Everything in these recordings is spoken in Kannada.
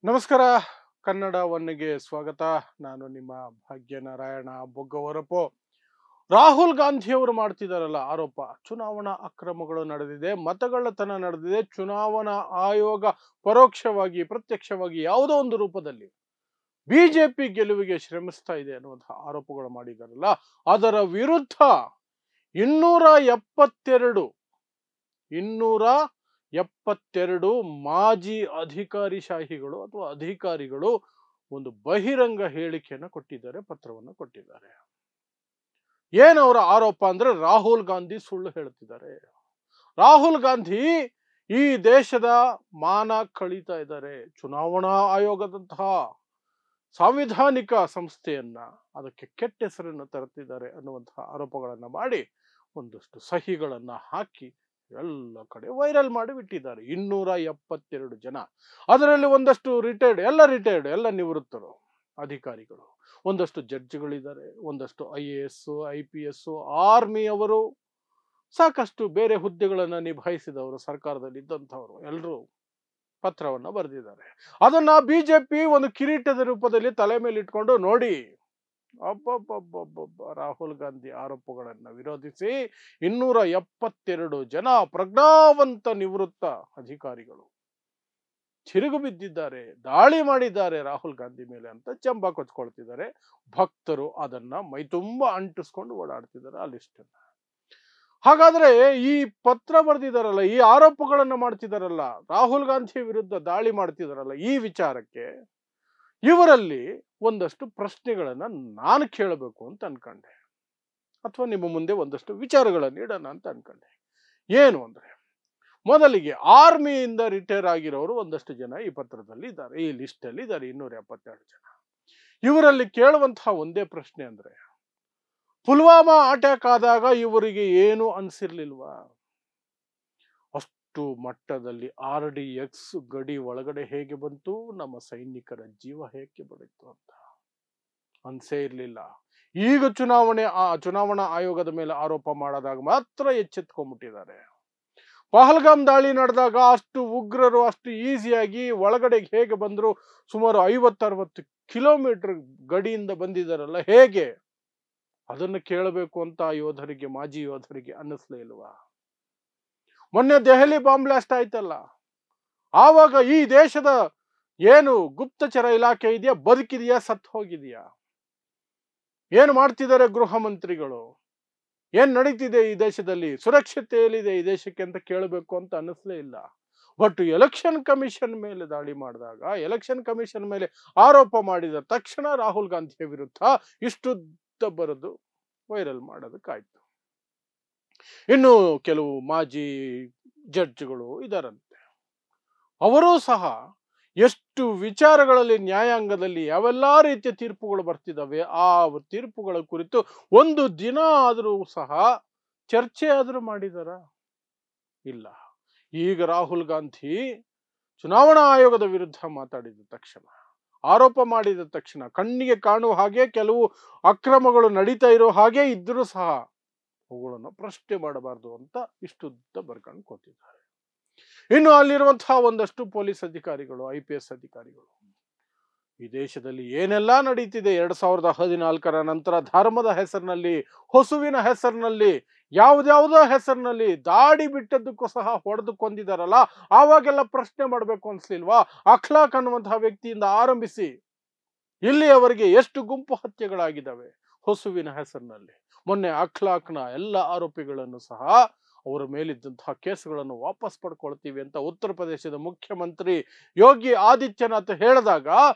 ನಮಸ್ಕಾರ. ಕನ್ನಡ ಒನ್ನೆಗೆ ಸ್ವಾಗತ. ನಾನು ನಿಮ್ಮ ಭಾಗ್ಯನಾರಾಯಣ ಬೊಗ್ಗವರಪು. ರಾಹುಲ್ ಗಾಂಧಿಯವರು ಮಾಡ್ತಿದ್ದಾರಲ್ಲ ಆರೋಪ, ಚುನಾವಣಾ ಅಕ್ರಮಗಳು ನಡೆದಿದೆ, ಮತಗಳ್ಳತನ ನಡೆದಿದೆ, ಚುನಾವಣಾ ಆಯೋಗ ಪರೋಕ್ಷವಾಗಿ ಪ್ರತ್ಯಕ್ಷವಾಗಿ ಯಾವುದೋ ಒಂದು ರೂಪದಲ್ಲಿ ಬಿಜೆಪಿ ಗೆಲುವಿಗೆ ಶ್ರಮಿಸ್ತಾ ಇದೆ ಅನ್ನುವಂತಹ ಆರೋಪಗಳು ಮಾಡಿದಾರಲ್ಲ, ಅದರ ವಿರುದ್ಧ 272 ಮಾಜಿ ಅಧಿಕಾರಿಶಾಹಿಗಳು ಅಥವಾ ಅಧಿಕಾರಿಗಳು ಒಂದು ಬಹಿರಂಗ ಹೇಳಿಕೆಯನ್ನು ಕೊಟ್ಟಿದ್ದಾರೆ, ಪತ್ರವನ್ನು ಕೊಟ್ಟಿದ್ದಾರೆ. ಏನವರ ಆರೋಪ ಅಂದ್ರೆ ರಾಹುಲ್ ಗಾಂಧಿ ಸುಳ್ಳು ಹೇಳ್ತಿದ್ದಾರೆ. ರಾಹುಲ್ ಗಾಂಧಿ ಈ ದೇಶದ ಮಾನ ಕಳೀತಾ ಇದ್ದಾರೆ. ಚುನಾವಣಾ ಆಯೋಗದಂತಹ ಸಾಂವಿಧಾನಿಕ ಸಂಸ್ಥೆಯನ್ನ ಅದಕ್ಕೆ ಕೆಟ್ಟ ಹೆಸರನ್ನು ತರುತ್ತಿದ್ದಾರೆ ಅನ್ನುವಂತಹ ಆರೋಪಗಳನ್ನ ಮಾಡಿ ಒಂದಷ್ಟು ಸಹಿಗಳನ್ನ ಹಾಕಿ ಎಲ್ಲ ಕಡೆ ವೈರಲ್ ಮಾಡಿ ಬಿಟ್ಟಿದ್ದಾರೆ. 272 ಜನ, ಅದರಲ್ಲಿ ಒಂದಷ್ಟು ರಿಟೈರ್ಡ್, ಎಲ್ಲ ನಿವೃತ್ತರು ಅಧಿಕಾರಿಗಳು, ಒಂದಷ್ಟು ಜಡ್ಜ್ಗಳಿದ್ದಾರೆ, ಒಂದಷ್ಟು IAS, IPS, ಆರ್ಮಿ ಅವರು, ಸಾಕಷ್ಟು ಬೇರೆ ಹುದ್ದೆಗಳನ್ನು ನಿಭಾಯಿಸಿದವರು, ಸರ್ಕಾರದಲ್ಲಿ ಇದ್ದಂಥವರು ಎಲ್ಲರೂ ಪತ್ರವನ್ನು ಬರೆದಿದ್ದಾರೆ. ಅದನ್ನ ಬಿಜೆಪಿ ಒಂದು ಕಿರೀಟದ ರೂಪದಲ್ಲಿ ತಲೆ ಮೇಲೆ ಇಟ್ಕೊಂಡು ನೋಡಿ, ರಾಹುಲ್ ಗಾಂಧಿ ಆರೋಪಗಳನ್ನು ವಿರೋಧಿಸಿ 272 ಜನ ಪ್ರಜ್ಞಾವಂತ ನಿವೃತ್ತ ಅಧಿಕಾರಿಗಳು ತಿರುಗು ಬಿದ್ದಿದ್ದಾರೆ, ದಾಳಿ ಮಾಡಿದ್ದಾರೆ ರಾಹುಲ್ ಗಾಂಧಿ ಮೇಲೆ ಅಂತ ಚಂಬ ಕೊಚ್ಕೊಳ್ತಿದ್ದಾರೆ. ಭಕ್ತರು ಅದನ್ನ ಮೈತುಂಬ ಅಂಟಿಸ್ಕೊಂಡು ಓಡಾಡ್ತಿದ್ದಾರೆ ಆ ಲಿಸ್ಟ್ ಅನ್ನ. ಹಾಗಾದ್ರೆ ಈ ಪತ್ರ ಬರೆದಿದ್ದಾರಲ್ಲ, ಈ ಆರೋಪಗಳನ್ನ ಮಾಡ್ತಿದಾರಲ್ಲ, ರಾಹುಲ್ ಗಾಂಧಿ ವಿರುದ್ಧ ದಾಳಿ ಮಾಡ್ತಿದಾರಲ್ಲ, ಈ ವಿಚಾರಕ್ಕೆ ಇವರಲ್ಲಿ ಒಂದಷ್ಟು ಪ್ರಶ್ನೆಗಳನ್ನ ನಾನು ಕೇಳಬೇಕು ಅಂತ ಅನ್ಕೊಂಡೆ, ಅಥವಾ ನಿಮ್ಮ ಮುಂದೆ ಒಂದಷ್ಟು ವಿಚಾರಗಳನ್ನು ಇಡೋಣ ಅಂತ ಅನ್ಕೊಂಡೆ. ಏನು ಅಂದ್ರೆ, ಮೊದಲಿಗೆ ಆರ್ಮಿಯಿಂದ ರಿಟೈರ್ ಆಗಿರೋರು ಒಂದಷ್ಟು ಜನ ಈ ಪತ್ರದಲ್ಲಿ ಇದ್ದಾರೆ, ಈ ಲಿಸ್ಟ್ ಅಲ್ಲಿ ಇದ್ದಾರೆ, 272 ಜನ. ಇವರಲ್ಲಿ ಕೇಳುವಂತಹ ಒಂದೇ ಪ್ರಶ್ನೆ ಅಂದ್ರೆ, ಪುಲ್ವಾಮಾ ಅಟ್ಯಾಕ್ ಆದಾಗ ಇವರಿಗೆ ಏನು ಅನ್ಸಿರ್ಲಿಲ್ವಾ? ಅಷ್ಟು ಮಟ್ಟದಲ್ಲಿ RDX ಗಡಿ ಒಳಗಡೆ ಹೇಗೆ ಬಂತು, ನಮ್ಮ ಸೈನಿಕರ ಜೀವ ಹೇಗೆ ಬಡಿತು ಅಂತ ಅನ್ಸೇ ಇರ್ಲಿಲ್ಲ. ಈಗ ಚುನಾವಣಾ ಆಯೋಗದ ಮೇಲೆ ಆರೋಪ ಮಾಡಿದಾಗ ಮಾತ್ರ ಎಚ್ಚೆತ್ಕೊಂಡ್ಬಿಟ್ಟಿದ್ದಾರೆ. ಪಹಲ್ಗಾಮ್ ದಾಳಿ ನಡೆದಾಗ ಅಷ್ಟು ಉಗ್ರರು ಅಷ್ಟು ಈಸಿಯಾಗಿ ಒಳಗಡೆ ಹೇಗೆ ಬಂದ್ರು, ಸುಮಾರು 50-60 ಕಿಲೋಮೀಟರ್ ಗಡಿಯಿಂದ ಬಂದಿದ್ದಾರಲ್ಲ, ಹೇಗೆ? ಅದನ್ನು ಕೇಳಬೇಕು ಅಂತ ಯೋಧರಿಗೆ, ಮಾಜಿ ಯೋಧರಿಗೆ ಅನ್ನಿಸ್ಲೇ ಇಲ್ವಾ? ಮೊನ್ನೆ ದೆಹಲಿ ಬಾಂಬ್ ಬ್ಲಾಸ್ಟ್ ಆಯ್ತಲ್ಲ, ಆವಾಗ ಈ ದೇಶದ ಏನು ಗುಪ್ತಚರ ಇಲಾಖೆ ಇದೆಯಾ, ಬದುಕಿದೆಯಾ, ಸತ್ತು ಹೋಗಿದೆಯಾ? ಏನು ಮಾಡ್ತಿದ್ದಾರೆ ಗೃಹ ಮಂತ್ರಿಗಳು? ಏನ್ ನಡೀತಿದೆ ಈ ದೇಶದಲ್ಲಿ, ಸುರಕ್ಷತೆ ಎಲ್ಲಿದೆ ಈ ದೇಶಕ್ಕೆ ಅಂತ ಕೇಳಬೇಕು ಅಂತ ಅನ್ನಿಸ್ಲೇ ಇಲ್ಲ. ಬಟ್ ಎಲೆಕ್ಷನ್ ಕಮಿಷನ್ ಮೇಲೆ ದಾಳಿ ಮಾಡಿದಾಗ, ಎಲೆಕ್ಷನ್ ಕಮಿಷನ್ ಮೇಲೆ ಆರೋಪ ಮಾಡಿದ ತಕ್ಷಣ ರಾಹುಲ್ ಗಾಂಧಿಯ ವಿರುದ್ಧ ಇಷ್ಟುದ್ದ ಬರೆದು ವೈರಲ್ ಮಾಡೋದಕ್ಕಾಯ್ತು. ಇನ್ನು ಕೆಲವು ಮಾಜಿ ಜಡ್ಜ್ಗಳು ಇದಾರಂತೆ, ಅವರೂ ಸಹ ಎಷ್ಟು ವಿಚಾರಗಳಲ್ಲಿ ನ್ಯಾಯಾಂಗದಲ್ಲಿ ಯಾವೆಲ್ಲ ರೀತಿಯ ತೀರ್ಪುಗಳು ಬರ್ತಿದ್ದಾವೆ, ಆ ತೀರ್ಪುಗಳ ಕುರಿತು ಒಂದು ದಿನ ಆದರೂ ಸಹ ಚರ್ಚೆ ಆದರೂ ಮಾಡಿದಾರ? ಇಲ್ಲ. ಈಗ ರಾಹುಲ್ ಗಾಂಧಿ ಚುನಾವಣಾ ಆಯೋಗದ ವಿರುದ್ಧ ಮಾತಾಡಿದ ತಕ್ಷಣ, ಆರೋಪ ಮಾಡಿದ ತಕ್ಷಣ, ಕಣ್ಣಿಗೆ ಕಾಣುವ ಹಾಗೆ ಕೆಲವು ಅಕ್ರಮಗಳು ನಡೀತಾ ಇರೋ ಹಾಗೆ ಇದ್ರೂ ಸಹ ಅವುಗಳನ್ನು ಪ್ರಶ್ನೆ ಮಾಡಬಾರ್ದು ಅಂತ ಇಷ್ಟುದ್ದ ಬರ್ಕೊಂಡು ಕೂತಿದ್ದಾರೆ. ಇನ್ನು ಅಲ್ಲಿರುವಂತಹ ಒಂದಷ್ಟು ಪೊಲೀಸ್ ಅಧಿಕಾರಿಗಳು, IPS ಅಧಿಕಾರಿಗಳು, ಈ ದೇಶದಲ್ಲಿ ಏನೆಲ್ಲ ನಡೀತಿದೆ 2014 ನಂತರ, ಧರ್ಮದ ಹೆಸರಿನಲ್ಲಿ, ಹೊಸುವಿನ ಹೆಸರಿನಲ್ಲಿ, ಯಾವುದ್ಯಾವುದೋ ಹೆಸರಿನಲ್ಲಿ ದಾಡಿ ಬಿಟ್ಟದ್ದಕ್ಕೂ ಸಹ ಹೊಡೆದು ಕೊಂದಿದಾರಲ್ಲ, ಆವಾಗೆಲ್ಲ ಪ್ರಶ್ನೆ ಮಾಡಬೇಕು ಅನ್ಸ್ಲಿಲ್ವಾ? ಅಖ್ಲಾಕ್ ಅನ್ನುವಂತಹ ವ್ಯಕ್ತಿಯಿಂದ ಆರಂಭಿಸಿ ಇಲ್ಲಿಯವರೆಗೆ ಎಷ್ಟು ಗುಂಪು ಹತ್ಯೆಗಳಾಗಿದ್ದಾವೆ ಹೊಸುವಿನ ಹೆಸರಿನಲ್ಲಿ. ಮೊನ್ನೆ ಅಖ್ಲಾಕ್ನ ಎಲ್ಲ ಆರೋಪಿಗಳನ್ನು ಸಹ, ಅವರ ಮೇಲಿದ್ದಂತಹ ಕೇಸುಗಳನ್ನು ವಾಪಸ್ ಪಡ್ಕೊಳ್ತೀವಿ ಅಂತ ಉತ್ತರ ಪ್ರದೇಶದ ಮುಖ್ಯಮಂತ್ರಿ ಯೋಗಿ ಆದಿತ್ಯನಾಥ್ ಹೇಳಿದಾಗ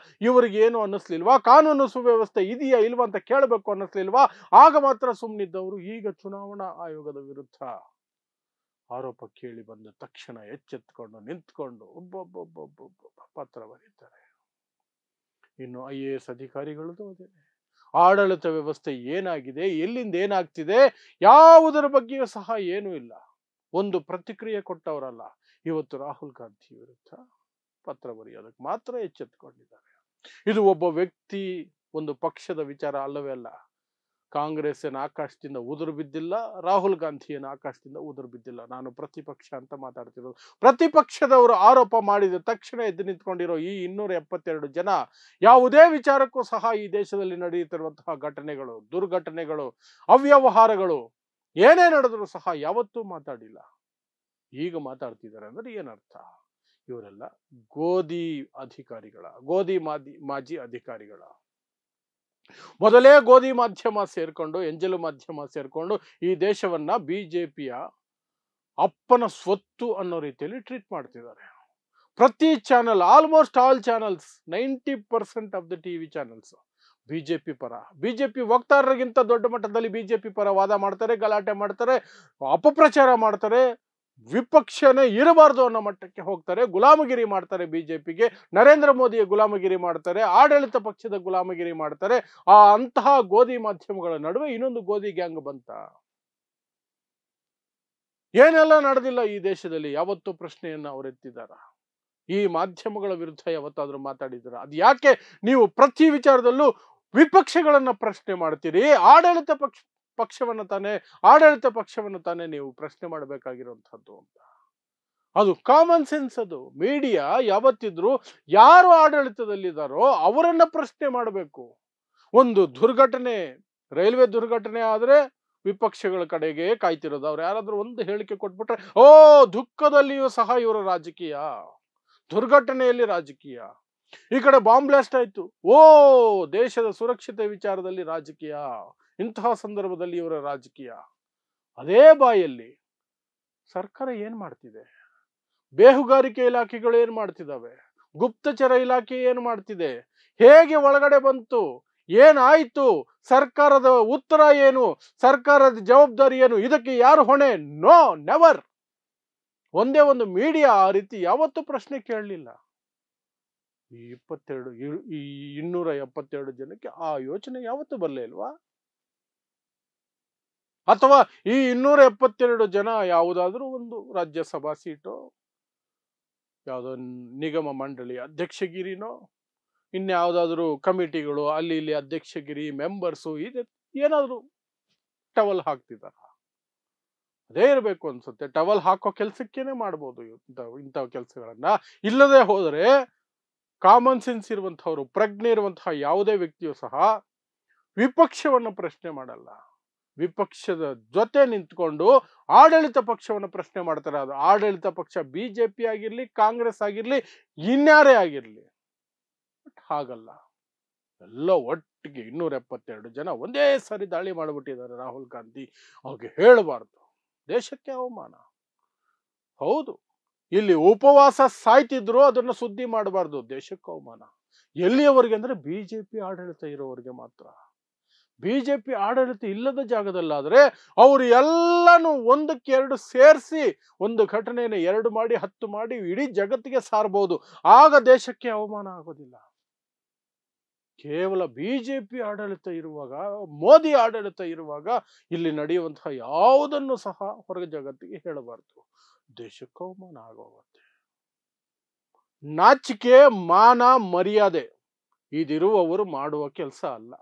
ಇವರಿಗೆ ಏನು ಅನ್ನಿಸ್ಲಿಲ್ವಾ? ಕಾನೂನು ಸುವ್ಯವಸ್ಥೆ ಇದೆಯಾ ಇಲ್ವಾ ಅಂತ ಕೇಳಬೇಕು ಅನ್ನಿಸ್ಲಿಲ್ವಾ? ಆಗ ಮಾತ್ರ ಸುಮ್ಮನಿದ್ದವರು ಈಗ ಚುನಾವಣಾ ಆಯೋಗದ ವಿರುದ್ಧ ಆರೋಪ ಕೇಳಿ ಬಂದ ತಕ್ಷಣ ಎಚ್ಚೆತ್ಕೊಂಡು ನಿಂತ್ಕೊಂಡು ಒಬ್ಬೊಬ್ಬೊಬ್ಬೊಬ್ಬೊಬ್ಬ ಪತ್ರ ಬರೀತಾರೆ. ಇನ್ನು IAS ಅಧಿಕಾರಿಗಳದ್ದು ಅದೇ, ಆಡಳಿತ ವ್ಯವಸ್ಥೆ ಏನಾಗಿದೆ, ಎಲ್ಲಿಂದ ಏನಾಗ್ತಿದೆ, ಯಾವುದರ ಬಗ್ಗೆಯೂ ಸಹ ಏನೂ ಇಲ್ಲ, ಒಂದು ಪ್ರತಿಕ್ರಿಯೆ ಕೊಟ್ಟವರಲ್ಲ. ಇವತ್ತು ರಾಹುಲ್ ಗಾಂಧಿ ವಿರುದ್ಧ ಪತ್ರ ಬರೆಯೋದಕ್ಕೆ ಮಾತ್ರ ಎಚ್ಚೆತ್ತುಕೊಂಡಿದ್ದಾರೆ. ಇದು ಒಬ್ಬ ವ್ಯಕ್ತಿ, ಒಂದು ಪಕ್ಷದ ವಿಚಾರ ಅಲ್ಲವೇ ಅಲ್ಲ. ಕಾಂಗ್ರೆಸ್ ಏನು ಆಕಾಶದಿಂದ ಉದುರು ಬಿದ್ದಿಲ್ಲ, ರಾಹುಲ್ ಗಾಂಧಿ ಏನು ಆಕಾಶದಿಂದ ಉದುರು ಬಿದ್ದಿಲ್ಲ. ನಾನು ಪ್ರತಿಪಕ್ಷ ಅಂತ ಮಾತಾಡ್ತಿರೋದು. ಪ್ರತಿಪಕ್ಷದವರು ಆರೋಪ ಮಾಡಿದ ತಕ್ಷಣ ಎದ್ದು ನಿಂತ್ಕೊಂಡಿರೋ ಈ 272 ಜನ ಯಾವುದೇ ವಿಚಾರಕ್ಕೂ ಸಹ ಈ ದೇಶದಲ್ಲಿ ನಡೆಯುತ್ತಿರುವಂತಹ ಘಟನೆಗಳು, ದುರ್ಘಟನೆಗಳು, ಅವ್ಯವಹಾರಗಳು ಏನೇ ನಡೆದರೂ ಸಹ ಯಾವತ್ತೂ ಮಾತಾಡಿಲ್ಲ. ಈಗ ಮಾತಾಡ್ತಿದ್ದಾರೆ ಅಂದ್ರೆ ಏನರ್ಥ? ಇವರೆಲ್ಲ ಗೋಧಿ ಮಾಜಿ ಅಧಿಕಾರಿಗಳ. ಮೊದಲೇ ಗೋಧಿ ಮಾಧ್ಯಮ ಸೇರ್ಕೊಂಡು, ಎಂಜಲು ಮಾಧ್ಯಮ ಸೇರ್ಕೊಂಡು ಈ ದೇಶವನ್ನ ಬಿಜೆಪಿಯ ಅಪ್ಪನ ಸ್ವತ್ತು ಅನ್ನೋ ರೀತಿಯಲ್ಲಿ ಟ್ರೀಟ್ ಮಾಡ್ತಿದ್ದಾರೆ. ಪ್ರತಿ channel, almost all channels, 90% of the TV channels BJP ಪರ, ಬಿಜೆಪಿ ವಕ್ತಾರರಿಗಿಂತ ದೊಡ್ಡ ಮಟ್ಟದಲ್ಲಿ ಬಿಜೆಪಿ ಪರ ವಾದ ಮಾಡ್ತಾರೆ, ಗಲಾಟೆ ಮಾಡ್ತಾರೆ, ಅಪಪ್ರಚಾರ ಮಾಡ್ತಾರೆ, ವಿಪಕ್ಷನೇ ಇರಬಾರ್ದು ಅನ್ನೋ ಮಟ್ಟಕ್ಕೆ ಹೋಗ್ತಾರೆ, ಗುಲಾಮಗಿರಿ ಮಾಡ್ತಾರೆ. ಬಿಜೆಪಿಗೆ ನರೇಂದ್ರ ಮೋದಿಯ ಗುಲಾಮಗಿರಿ ಮಾಡ್ತಾರೆ, ಆಡಳಿತ ಪಕ್ಷದ ಗುಲಾಮಗಿರಿ ಮಾಡ್ತಾರೆ. ಅಂತಹ ಗೋಧಿ ಮಾಧ್ಯಮಗಳ ನಡುವೆ ಇನ್ನೊಂದು ಗೋಧಿ ಗ್ಯಾಂಗ್ ಬಂತ. ಏನೆಲ್ಲ ನಡೆದಿಲ್ಲ ಈ ದೇಶದಲ್ಲಿ ಯಾವತ್ತೂ ಪ್ರಶ್ನೆಯನ್ನ ಅವರೆತ್ತಿದಾರ? ಈ ಮಾಧ್ಯಮಗಳ ವಿರುದ್ಧ ಯಾವತ್ತಾದ್ರೂ ಮಾತಾಡಿದಾರ? ಅದು ಯಾಕೆ ನೀವು ಪ್ರತಿ ವಿಚಾರದಲ್ಲೂ ವಿಪಕ್ಷಗಳನ್ನ ಪ್ರಶ್ನೆ ಮಾಡ್ತೀರಿ? ಆಡಳಿತ ಪಕ್ಷವನ್ನು ತಾನೇ ನೀವು ಪ್ರಶ್ನೆ ಮಾಡಬೇಕಾಗಿರುವಂತಹದ್ದು ಅಂತ. ಅದು ಕಾಮನ್ ಸೆನ್ಸ್. ಅದು ಮೀಡಿಯಾ ಯಾವತ್ತಿದ್ರು ಯಾರು ಆಡಳಿತದಲ್ಲಿದ್ದಾರೋ ಅವರನ್ನ ಪ್ರಶ್ನೆ ಮಾಡಬೇಕು. ಒಂದು ದುರ್ಘಟನೆ, ರೈಲ್ವೆ ದುರ್ಘಟನೆ ಆದ್ರೆ ವಿಪಕ್ಷಗಳ ಕಡೆಗೆ ಕಾಯ್ತಿರೋದು. ಅವ್ರು ಯಾರಾದ್ರೂ ಒಂದು ಹೇಳಿಕೆ ಕೊಟ್ಬಿಟ್ರೆ ದುಃಖದಲ್ಲಿಯೂ ಸಹ ಇವರ ರಾಜಕೀಯ, ದುರ್ಘಟನೆಯಲ್ಲಿ ರಾಜಕೀಯ. ಈ ಕಡೆ ಬಾಂಬ್ ಬ್ಲಾಸ್ಟ್ ಆಯ್ತು, ದೇಶದ ಸುರಕ್ಷತೆ ವಿಚಾರದಲ್ಲಿ ರಾಜಕೀಯ. ಇಂತಹ ಸಂದರ್ಭದಲ್ಲಿ ಇವರ ರಾಜಕೀಯ. ಅದೇ ಬಾಯಲ್ಲಿ ಸರ್ಕಾರ ಏನ್ ಮಾಡ್ತಿದೆ? ಬೇಹುಗಾರಿಕೆ ಇಲಾಖೆಗಳು ಏನ್ ಮಾಡ್ತಿದ್ದಾವೆ? ಗುಪ್ತಚರ ಇಲಾಖೆ ಏನ್ ಮಾಡ್ತಿದೆ? ಹೇಗೆ ಒಳಗಡೆ ಬಂತು? ಏನಾಯ್ತು? ಸರ್ಕಾರದ ಉತ್ತರ ಏನು? ಸರ್ಕಾರದ ಜವಾಬ್ದಾರಿ ಏನು? ಇದಕ್ಕೆ ಯಾರು ಹೊಣೆ? No, never. ಒಂದೇ ಒಂದು ಮೀಡಿಯಾ ಆ ರೀತಿ ಯಾವತ್ತೂ ಪ್ರಶ್ನೆ ಕೇಳಲಿಲ್ಲ. ಈ 272 ಜನಕ್ಕೆ ಆ ಯೋಚನೆ ಯಾವತ್ತೂ ಬರಲೇ ಇಲ್ವಾ? ಅಥವಾ ಈ 272 ಜನ ಯಾವುದಾದ್ರೂ ಒಂದು ರಾಜ್ಯಸಭಾ ಸೀಟು, ಯಾವುದೋ ನಿಗಮ ಮಂಡಳಿ ಅಧ್ಯಕ್ಷಗಿರಿನೋ, ಇನ್ಯಾವುದಾದ್ರೂ ಕಮಿಟಿಗಳು ಅಲ್ಲಿ ಇಲ್ಲಿ ಅಧ್ಯಕ್ಷಗಿರಿ, ಮೆಂಬರ್ಸು, ಇದೆ ಏನಾದ್ರು ಟವಲ್ ಹಾಕ್ತಿದಾರ? ಅದೇ ಇರಬೇಕು ಅನ್ಸುತ್ತೆ. ಟವಲ್ ಹಾಕೋ ಕೆಲ್ಸಕ್ಕೇನೆ ಮಾಡ್ಬೋದು ಇಂಥ ಕೆಲಸಗಳನ್ನ. ಇಲ್ಲದೆ ಹೋದರೆ ಕಾಮನ್ ಸೆನ್ಸ್ ಇರುವಂತಹವರು, ಪ್ರಜ್ಞೆ ಇರುವಂತಹ ಯಾವುದೇ ವ್ಯಕ್ತಿಯು ಸಹ ವಿಪಕ್ಷವನ್ನು ಪ್ರಶ್ನೆ ಮಾಡಲ್ಲ. ವಿಪಕ್ಷದ ಜೊತೆ ನಿಂತ್ಕೊಂಡು ಆಡಳಿತ ಪಕ್ಷವನ್ನು ಪ್ರಶ್ನೆ ಮಾಡ್ತಾರೆ. ಅದು ಆಡಳಿತ ಪಕ್ಷ ಬಿಜೆಪಿ ಆಗಿರ್ಲಿ, ಕಾಂಗ್ರೆಸ್ ಆಗಿರ್ಲಿ, ಇನ್ಯಾರೇ ಆಗಿರ್ಲಿ. ಬಟ್ ಹಾಗಲ್ಲ. ಎಲ್ಲ ಒಟ್ಟಿಗೆ 272 ಜನ ಒಂದೇ ಸಾರಿ ದಾಳಿ ಮಾಡಿಬಿಟ್ಟಿದ್ದಾರೆ ರಾಹುಲ್ ಗಾಂಧಿ. ಅವ್ರಿಗೆ ಹೇಳಬಾರ್ದು, ದೇಶಕ್ಕೆ ಅವಮಾನ. ಹೌದು, ಇಲ್ಲಿ ಉಪವಾಸ ಸಾಯ್ತಿದ್ರು, ಅದನ್ನ ಸುದ್ದಿ ಮಾಡಬಾರ್ದು, ದೇಶಕ್ಕೆ ಅವಮಾನ. ಎಲ್ಲಿಯವರೆಗೆ ಅಂದ್ರೆ ಬಿಜೆಪಿ ಆಡಳಿತ ಇರೋವರೆಗೆ ಮಾತ್ರ. ಬಿಜೆಪಿ ಆಡಳಿತ ಇಲ್ಲದ ಜಾಗದಲ್ಲಾದ್ರೆ ಅವರು ಎಲ್ಲಾನು ಒಂದಕ್ಕೆ ಎರಡು ಸೇರಿಸಿ ಒಂದು ಘಟನೆಯನ್ನು 2 ಮಾಡಿ 10 ಮಾಡಿ ಇಡೀ ಜಗತ್ತಿಗೆ ಸಾರಬಹುದು. ಆಗ ದೇಶಕ್ಕೆ ಅವಮಾನ ಆಗೋದಿಲ್ಲ. ಕೇವಲ ಬಿಜೆಪಿ ಆಡಳಿತ ಇರುವಾಗ, ಮೋದಿ ಆಡಳಿತ ಇರುವಾಗ ಇಲ್ಲಿ ನಡೆಯುವಂತಹ ಯಾವುದನ್ನು ಸಹ ಹೊರಗೆ ಜಗತ್ತಿಗೆ ಹೇಳಬಾರದು, ದೇಶಕ್ಕೆ ಅವಮಾನ ಆಗೋಗುತ್ತೆ. ನಾಚಿಕೆ, ಮಾನ, ಮರ್ಯಾದೆ ಇದಿರುವವರು ಮಾಡುವ ಕೆಲಸ ಅಲ್ಲ.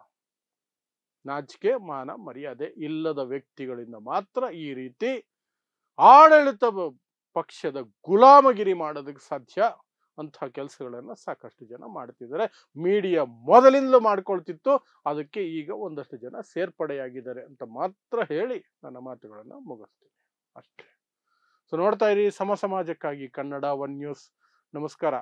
ನಾಚಿಕೆ, ಮಾನ, ಮರ್ಯಾದೆ ಇಲ್ಲದ ವ್ಯಕ್ತಿಗಳಿಂದ ಮಾತ್ರ ಈ ರೀತಿ ಆಡಳಿತ ಪಕ್ಷದ ಗುಲಾಮಗಿರಿ ಮಾಡೋದಕ್ಕೆ ಸಾಧ್ಯ. ಅಂತಹ ಕೆಲಸಗಳನ್ನ ಸಾಕಷ್ಟು ಜನ ಮಾಡ್ತಿದ್ದಾರೆ. ಮೀಡಿಯಾ ಮೊದಲಿಂದಲೂ ಮಾಡ್ಕೊಳ್ತಿತ್ತು, ಅದಕ್ಕೆ ಈಗ ಒಂದಷ್ಟು ಜನ ಸೇರ್ಪಡೆಯಾಗಿದ್ದಾರೆ ಅಂತ ಮಾತ್ರ ಹೇಳಿ ನನ್ನ ಮಾತುಗಳನ್ನ ಮುಗಿಸ್ತೀನಿ ಅಷ್ಟೇ. ಸೊ ನೋಡ್ತಾ ಇರಿ ಸಮ ಸಮಾಜಕ್ಕಾಗಿ ಕನ್ನಡ 1 ನ್ಯೂಸ್. ನಮಸ್ಕಾರ.